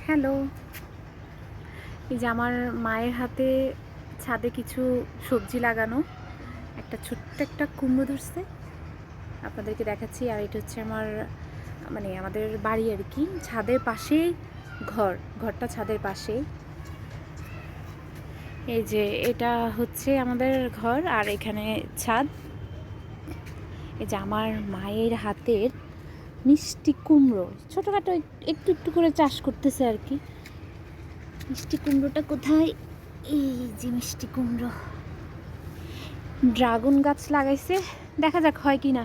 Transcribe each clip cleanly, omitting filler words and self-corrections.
Hello. এই যে আমার মায়ের হাতে ছাদে কিছু সবজি লাগানো, একটা ছোট্ট একটা কুমড়ো ধরছে, আপনাদেরকে দেখাচ্ছি। আর এটা হচ্ছে আমাদের বাড়ি আর কি, ছাদের পাশেই ঘরটা ছাদের পাশে। এই যে এটা হচ্ছে আমাদের ঘর আর এখানে ছাদ। এই যে আমার মায়ের হাতের মিষ্টি কুমড়ো, ছোটোখাটো একটু একটু করে চাষ করতেছে আর কি। মিষ্টি কুমড়োটা কোথায়? এই যে মিষ্টি কুমড়ো। ড্রাগন গাছ লাগাইছে, দেখা যাক হয় কি না।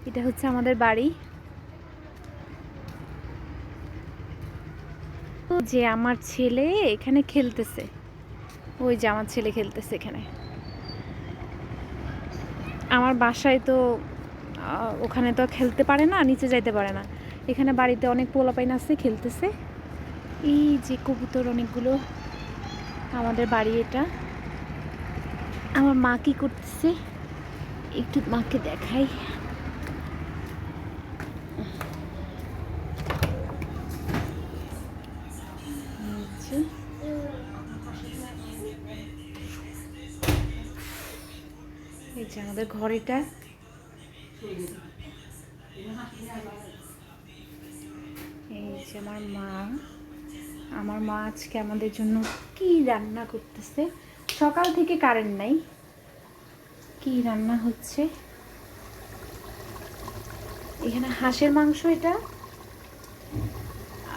এটা হচ্ছে আমাদের বাড়ি। যে আমার ছেলে এখানে খেলতেছে, ওই যে আমার ছেলে খেলতেছে এখানে। আমার বাসায় তো ওখানে তো খেলতে পারে না, নিচে যাইতে পারে না। এখানে বাড়িতে অনেক পোলাপাইন আছে, খেলতেছে। এই যে কবুতর অনেকগুলো। আমাদের বাড়ি এটা। আমার মা কি করতেছে একটু মাকে দেখাই। এই যে আমাদের ঘর এটা। এই যে আমার মা আজকে আমাদের জন্য কি রান্না করতেছে। সকাল থেকে কারেন্ট নাই, কি রান্না হচ্ছে। এখানে হাঁসের মাংস এটা।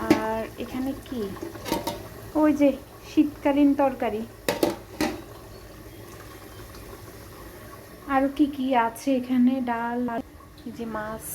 আর এখানে কি, ওই যে শীতকালীন তরকারি। আরো কি কি আছে এখানে, ডাল, এই যে মাছ।